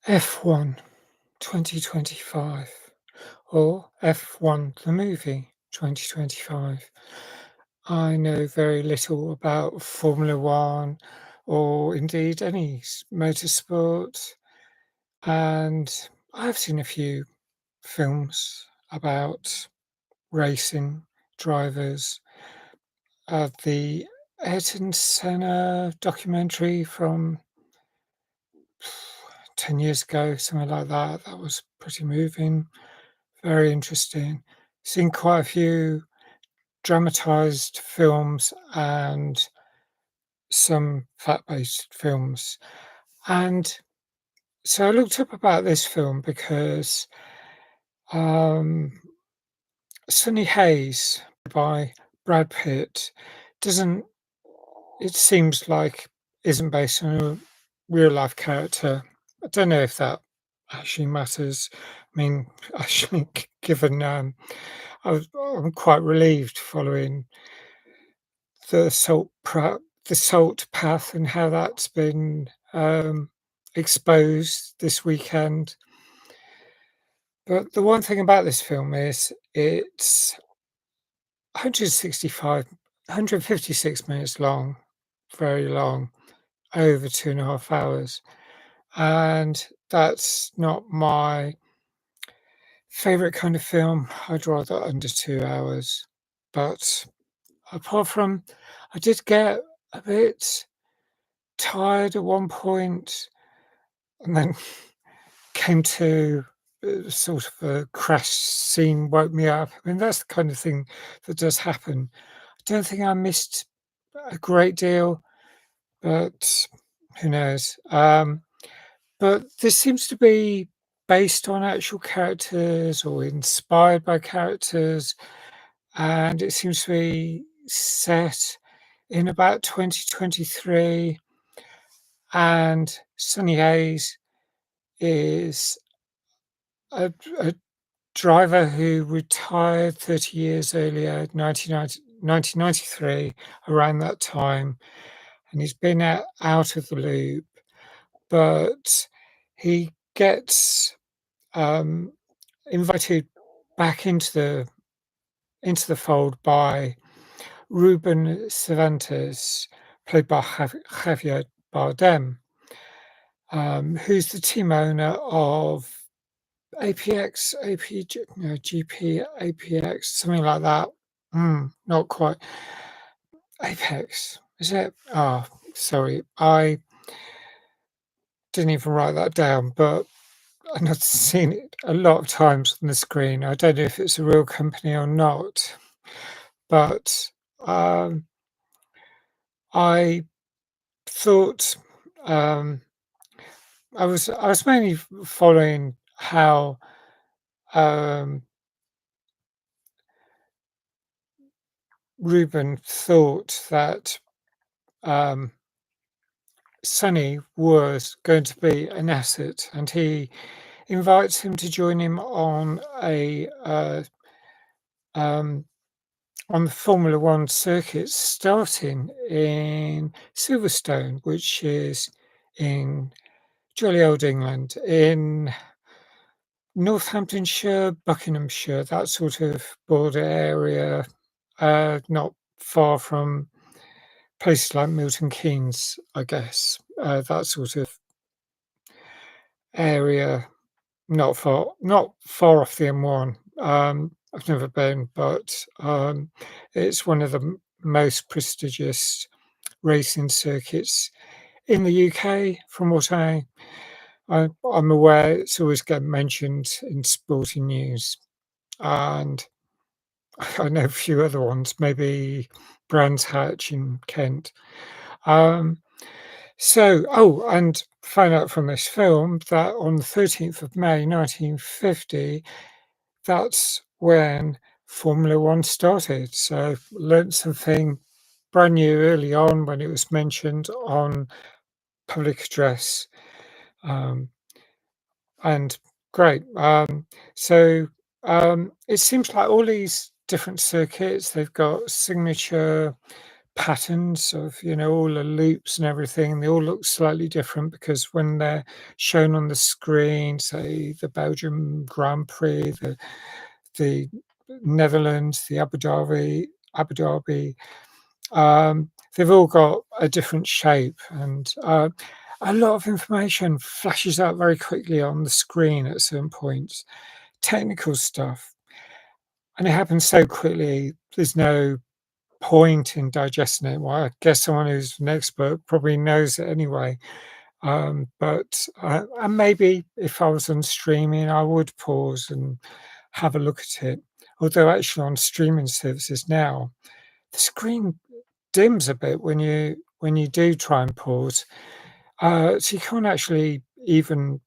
F1 2025 or F1 the movie 2025. I know very little about Formula One or indeed any motorsport, and I've seen a few films about racing drivers. The Ayrton Senna documentary from 10 years ago, something like that. That was pretty moving, very interesting. Seen quite a few dramatized films and some fact-based films. And so I looked up about this film because um, Sunny Hayes by Brad Pitt doesn't, it seems like, isn't based on a real life character. I don't know if that actually matters. I mean, actually, given I'm quite relieved following the the Salt Path and how that's been exposed this weekend. But the one thing about this film is it's 156 minutes long, very long, over 2.5 hours. And that's not my favorite kind of film. I'd rather under 2 hours. But apart from, I did get a bit tired at one point and then came to sort of a crash scene woke me up. I mean, that's the kind of thing that does happen. I don't think I missed a great deal, but who knows? But this seems to be based on actual characters or inspired by characters, and it seems to be set in about 2023. And Sunny Hayes is a driver who retired 30 years earlier, 1993, around that time, and he's been out of the loop, but he gets invited back into the fold by Ruben Cervantes, played by Javier Bardem, who's the team owner of APX, APG, no, GP, APX, something like that. Not quite. Apex, is it? Oh, sorry. I didn't even write that down, but I've seen it a lot of times on the screen. I don't know if it's a real company or not, but um, I thought I was mainly following how um, Ruben thought that um, Sonny was going to be an asset, and he invites him to join him um, on the Formula One circuit, starting in Silverstone, which is in jolly old England, in Northamptonshire, Buckinghamshire, that sort of border area, not far from places like Milton Keynes, I guess, that sort of area, not far off the M1. I've never been, but it's one of the most prestigious racing circuits in the UK, from what I'm aware. It's always get mentioned in sporting news, and I know a few other ones, maybe Brands Hatch in Kent. Um, and found out from this film that on the 13th of May 1950, that's when Formula One started. So learnt something brand new early on when it was mentioned on public address. Um, and great. So it seems like all these different circuits, they've got signature patterns of, all the loops and everything. They all look slightly different because when they're shown on the screen, say the Belgium Grand Prix, the Netherlands, the Abu Dhabi, they've all got a different shape, and a lot of information flashes out very quickly on the screen at certain points. Technical stuff, and it happens so quickly. There's no point in digesting it. Well, I guess someone who's an expert probably knows it anyway. And maybe if I was on streaming, I would pause and have a look at it. Although actually on streaming services now, the screen dims a bit when you do try and pause, so you can't actually even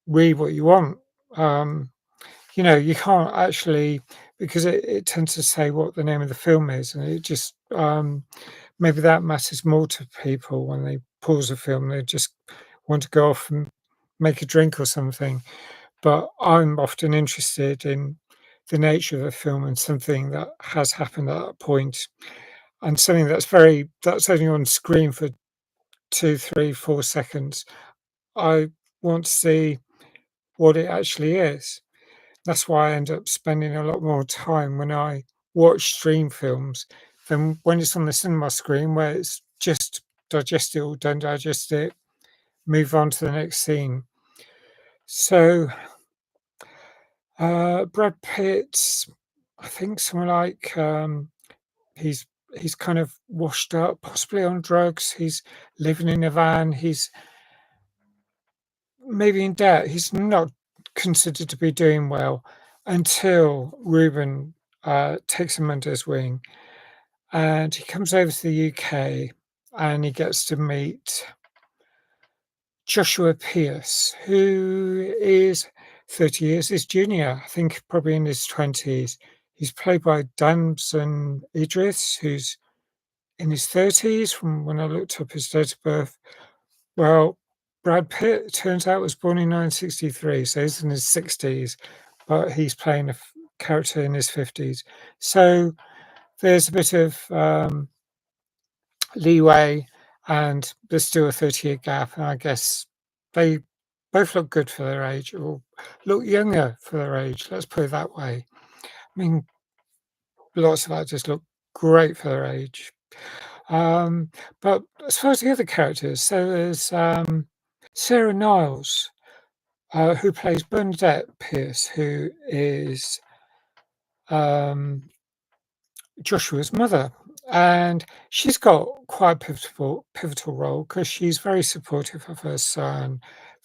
read what you want. Um, you can't actually, because it tends to say what the name of the film is, and it just maybe that matters more to people when they pause a film. They just want to go off and make a drink or something. But I'm often interested in the nature of a film and something that has happened at that point, and something that's only on screen for 2, 3, 4 seconds. I want to see what it actually is. That's why I end up spending a lot more time when I watch stream films than when it's on the cinema screen, where it's just digest it or don't digest it, move on to the next scene. So, Brad Pitt, I think something like, he's he's kind of washed up, possibly on drugs. He's living in a van. He's maybe in debt. He's not considered to be doing well until Ruben takes him under his wing, and he comes over to the UK, and he gets to meet Joshua Pierce, who is 30 years his junior, I think probably in his 20s. He's played by Damson Idris, who's in his 30s from when I looked up his date of birth. Well, Brad Pitt, it turns out, was born in 1963, so he's in his 60s, but he's playing a character in his 50s. So there's a bit of leeway, and there's still a 30-year gap, and I guess they both look good for their age, or look younger for their age, let's put it that way. I mean, lots of actors look great for their age. Um, but as far as the other characters, so there's Sarah Niles, who plays Bernadette Pierce, who is um, Joshua's mother. And she's got quite a pivotal role because she's very supportive of her son,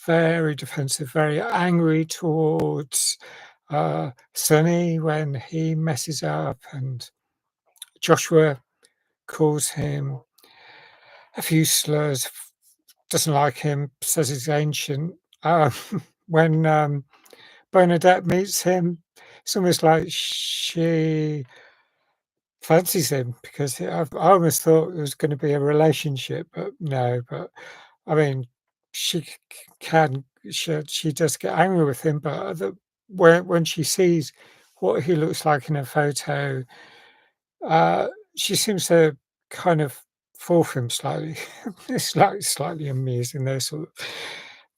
very defensive, very angry towards Sonny when he messes up, and Joshua calls him a few slurs, doesn't like him, says he's ancient. When Bernadette meets him, it's almost like she fancies him because I almost thought it was going to be a relationship, but no. But I mean, she can she does get angry with him, but when she sees what he looks like in a photo, she seems to kind of fall for him slightly. It's like slightly amusing, those sort of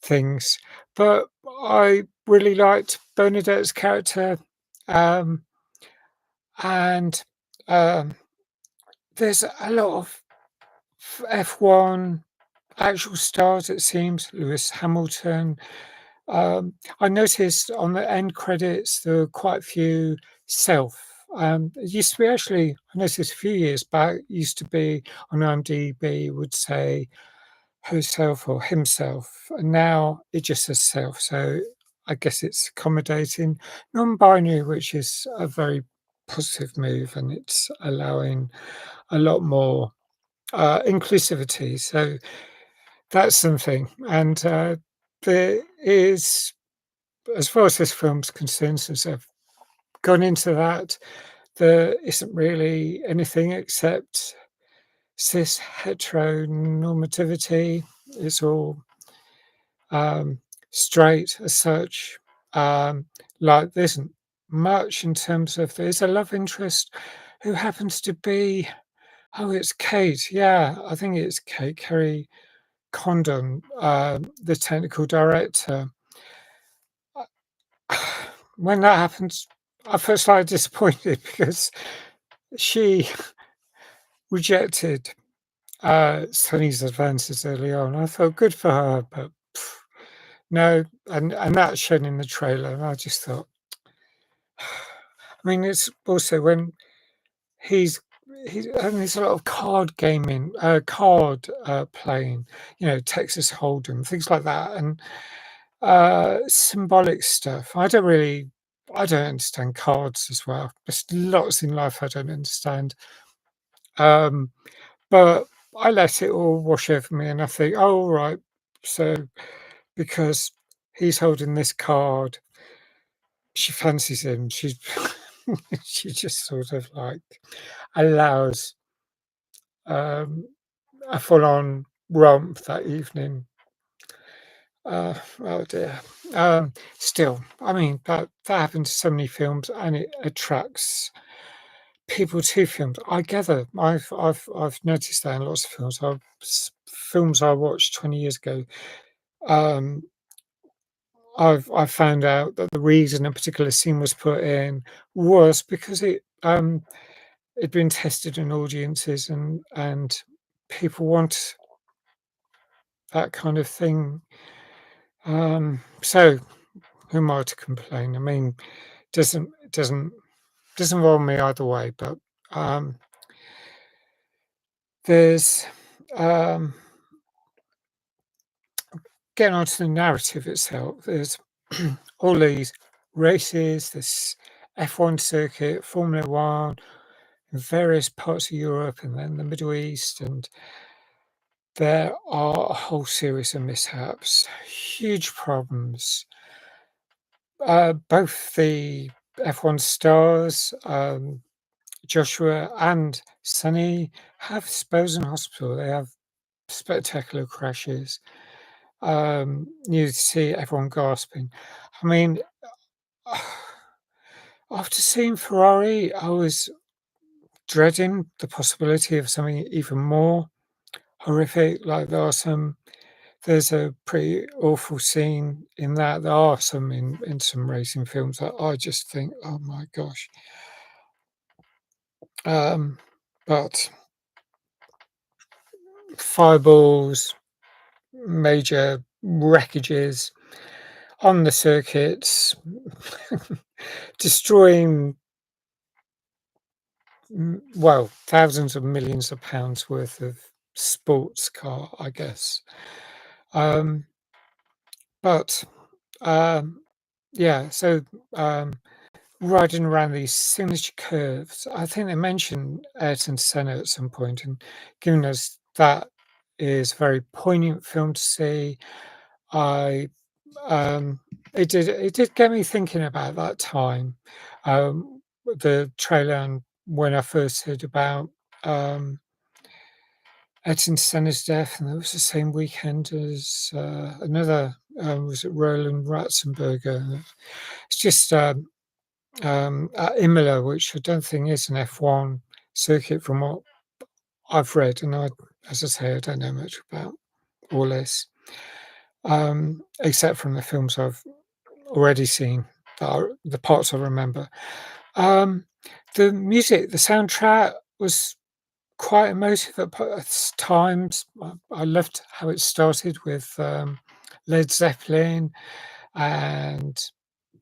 things. But I really liked Bernadette's character, um, and um, there's a lot of F1 actual stars, it seems. Lewis Hamilton. I noticed on the end credits there were quite a few self. It used to be actually, I noticed a few years back, it used to be on IMDb would say herself or himself, and now it just says self. So I guess it's accommodating non-binary, which is a very positive move, and it's allowing a lot more inclusivity. So that's something. And there is, as far as this film's concerned, since I've gone into that, there isn't really anything except cis heteronormativity. It's all straight as such. Um, like there isn't much in terms of there's a love interest who happens to be Oh, it's Kate. Yeah, I think it's Kate Kerry Condon, the technical director. When that happens, I felt slightly disappointed because she rejected Sonny's advances early on. I felt good for her, but no, and that shown in the trailer. And I just thought, I mean, it's also when he's there's a lot of card gaming, card playing, Texas Hold'em, things like that, and symbolic stuff. I don't understand cards as well. There's lots in life I don't understand. Um, but I let it all wash over me, and I think, oh right, so because he's holding this card, she fancies him. She's she just sort of like allows um, a full-on romp that evening. Oh dear. Still, I mean that happens to so many films, and it attracts people to films. I gather I've noticed that in lots of films. Films I watched 20 years ago. Um, I've found out that the reason a particular scene was put in was because it'd been tested in audiences, and people want that kind of thing. So who am I to complain? I mean, doesn't doesn't involve me either way. But um, there's um, getting onto the narrative itself. There's all these races, this F1 circuit, Formula One, in various parts of Europe, and then the Middle East, and there are a whole series of mishaps, huge problems. Both the F1 stars, Joshua and Sunny, have spells in hospital. They have spectacular crashes. You see everyone gasping. I mean, after seeing Ferrari, I was dreading the possibility of something even more horrific. Like there's a pretty awful scene in that. There are some in some racing films that I just think, oh my gosh. Um, but fireballs, major wreckages on the circuits, destroying well, thousands of millions of pounds worth of sports car, I guess. Um, but yeah, so um, riding around these signature curves, I think they mentioned Ayrton Senna at some point, and given us that is a very poignant film to see. I it did get me thinking about that time, the trailer, and when I first heard about um, Ayrton Senna's death, and it was the same weekend as another, was it Roland Ratzenberger? It's just at Imola, which I don't think is an F1 circuit from what I've read, and as I say, I don't know much about all this, except from the films I've already seen, the parts I remember. Um, the music, the soundtrack was quite emotive at times. I loved how it started with Led Zeppelin and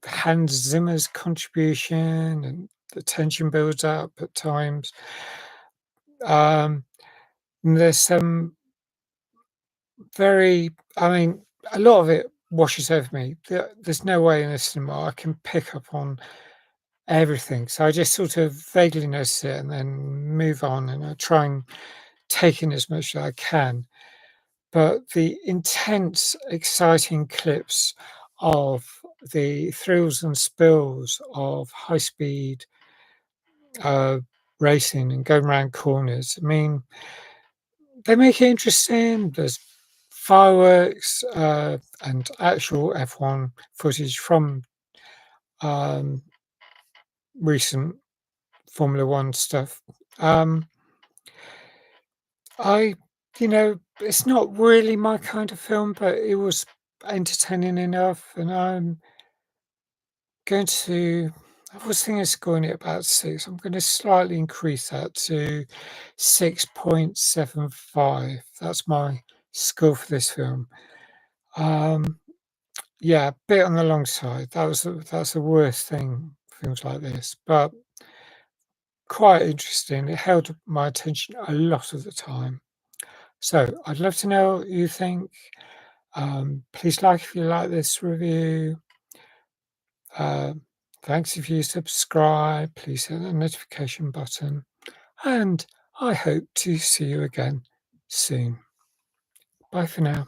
Hans Zimmer's contribution, and the tension builds up at times. Um, and there's some I mean, a lot of it washes over me. There's no way in the cinema I can pick up on everything. So I just sort of vaguely notice it and then move on, and I try and take in as much as I can. But the intense, exciting clips of the thrills and spills of high speed uh, racing and going around corners, I mean, they make it interesting. There's fireworks and actual F1 footage from um, recent Formula One stuff. Um, I it's not really my kind of film, but it was entertaining enough, and I'm going to I was thinking of scoring it about 6. I'm gonna slightly increase that to 6.75. That's my score for this film. Um, yeah, a bit on the long side. That's the worst thing, films like this, but quite interesting. It held my attention a lot of the time. So, I'd love to know what you think. Please like if you like this review. Um, Thanks if you subscribe. Please hit the notification button. And I hope to see you again soon. Bye for now.